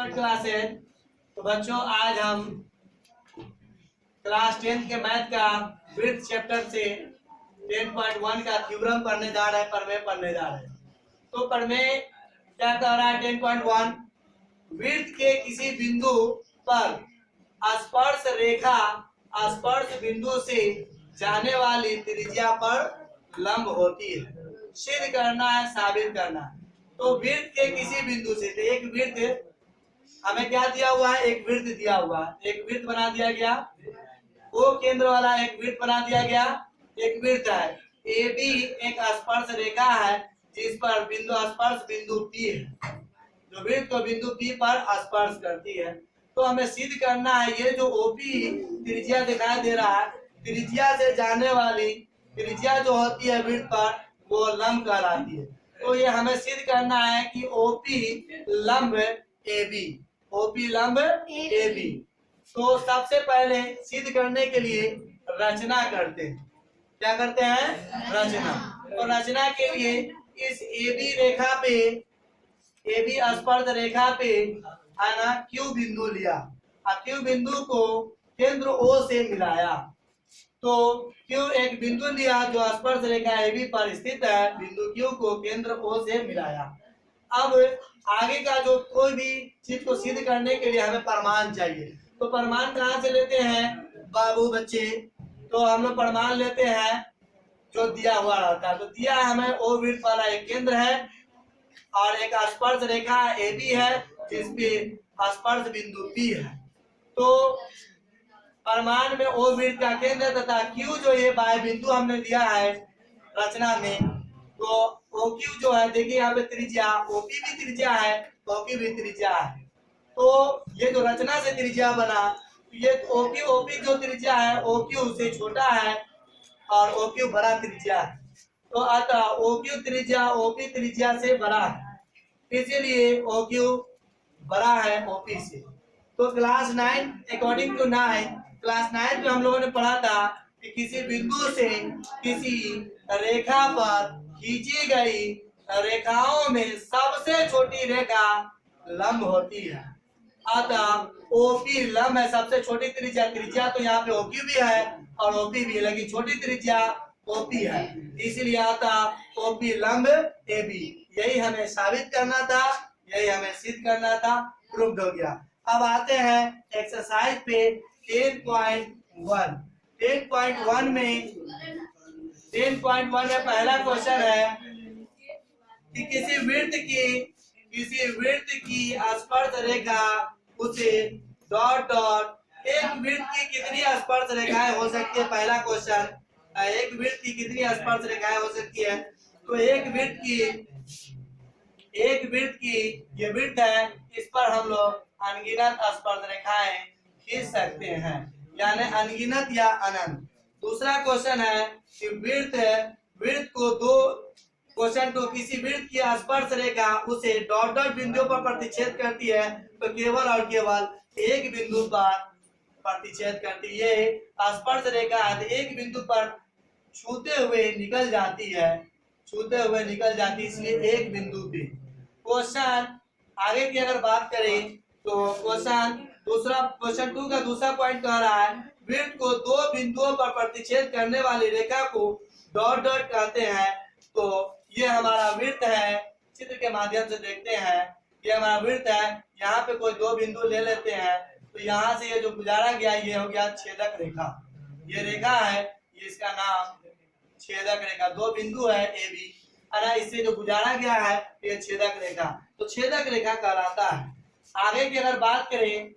अवर classes. तो बच्चों आज हम क्लास 10 के मैथ का वृत्त चैप्टर से 10.1 का थ्योरम पढ़ने जा रहे हैं, प्रमेय पढ़ने जा रहे हैं। तो प्रमेय क्या कह रहा है? 10.1 वृत्त के किसी बिंदु पर स्पर्श रेखा स्पर्श बिंदु से जाने वाली त्रिज्या पर लंब होती है। सिद्ध करना है, साबित करना है। तो वृत्त के किसी बिंदु से, तो एक वृत्त हमें क्या दिया हुआ है? एक वृत्त दिया हुआ है, एक वृत्त बना दिया गया, वो केंद्र वाला एक वृत्त बना दिया गया। एक वृत्त है ए बी, एक स्पर्श रेखा है जिस पर बिंदु स्पर्श बिंदु P है, जो वृत्त को बिंदु P पर स्पर्श करती है। तो हमें सिद्ध करना है ये जो ओपी त्रिज्या दिखाई दे रहा है, त्रिज्या से जाने वाली त्रिज्या जो होती है वृत्त पर, वो लंब कहलाती है। तो ये हमें सिद्ध करना है कि ओपी लंब ए बी, ओपी लंब ए बी। तो सबसे पहले सिद्ध करने के लिए रचना करते हैं। क्या करते हैं? रचना। तो रचना के लिए इस ए बी रेखा पे, ए बी स्पर्श रेखा पे है ना क्यू बिंदु लिया और क्यू बिंदु को केंद्र ओ से मिलाया। तो क्यू एक बिंदु लिया जो स्पर्श रेखा ए बी पर स्थित है, बिंदु क्यू को केंद्र ओ से मिलाया। अब आगे का जो कोई भी चीज को सिद्ध करने के लिए हमें प्रमाण चाहिए। तो प्रमाण कहाँ से लेते हैं बाबू बच्चे? तो हम लोग प्रमाण लेते हैं जो दिया हुआ रहता है। तो दिया है हमें ओ वृत्त वाला एक केंद्र है और एक स्पर्श रेखा ए बी है जिसपे स्पर्श बिंदु P है। तो प्रमाण में ओ वृत्त का केंद्र तथा क्यू जो ये बाह्य बिंदु हमने दिया है रचना में, तो ओ क्यू जो है देखिए यहाँ पे त्रिज्या, ओपी भी त्रिज्या है, ओपी भी त्रिज्या है। तो ये जो रचना से त्रिज्या बना, ये ओपी ओपी जो त्रिज्या है ओ क्यू से छोटा है और ओ क्यू बड़ा त्रिज्या है। तो अतः ओ क्यू त्रिज्या ओपी त्रिज्या से बड़ा है, इसीलिए ओ क्यू बड़ा है ओपी से। तो क्लास 9 अकॉर्डिंग टू 9 क्लास 9 में हम लोगों ने पढ़ा था कि किसी बिंदु से किसी रेखा पर खींची गई रेखाओं में सबसे छोटी रेखा लंब होती है। अतः ओपी लंब है, सबसे छोटी त्रिज्या, त्रिज्या तो यहाँ पे ओक्यू भी है और ओपी भी है, लेकिन छोटी त्रिज्या ओपी है, इसलिए अतः ओपी लंब ए बी। यही हमें साबित करना था, यही हमें सिद्ध करना था, प्रूव्ड हो गया। अब आते हैं एक्सरसाइज पे 10.1। 10.1 में 10.1 में पहला क्वेश्चन है कि किसी वृत्त की स्पर्श रेखा उसे डॉट डॉट, एक वृत्त की कितनी स्पर्श रेखाएं हो सकती है? पहला क्वेश्चन, एक वृत्त की कितनी स्पर्श रेखाएं हो सकती है? तो एक वृत्त की ये वृत्त है, इस पर हम लोग अनगिनत स्पर्श रेखाएं खींच सकते हैं, यानी अनगिनत या अनंत। दूसरा क्वेश्चन है कि वृत्त को दो, क्वेश्चन टू, किसी वृत्त की स्पर्श रेखा उसे डॉट डॉट बिंदु पर प्रतिच्छेद करती है, तो केवल और केवल एक बिंदु पर प्रतिच्छेद करती है। स्पर्श रेखा एक बिंदु पर छूते हुए निकल जाती है, छूते हुए निकल जाती है, इसलिए एक बिंदु पे। क्वेश्चन आगे की अगर बात करें तो क्वेश्चन 2 का दूसरा पॉइंट कह रहा है वृत्त को दो बिंदुओं पर प्रतिच्छेद करने वाली रेखा को डॉट डॉट कहते हैं। तो ये हमारा वृत्त है, चित्र के माध्यम से देखते हैं, ये हमारा वृत्त है। यहाँ पे कोई दो बिंदु ले लेते हैं, तो यहाँ से ये जो गुजारा गया ये हो गया छेदक रेखा। ये रेखा है, ये इसका नाम छेदक रेखा, दो बिंदु है ए बी, इससे जो गुजारा गया है ये छेदक रेखा, तो छेदक रेखा कहलाता है। आगे की अगर बात करें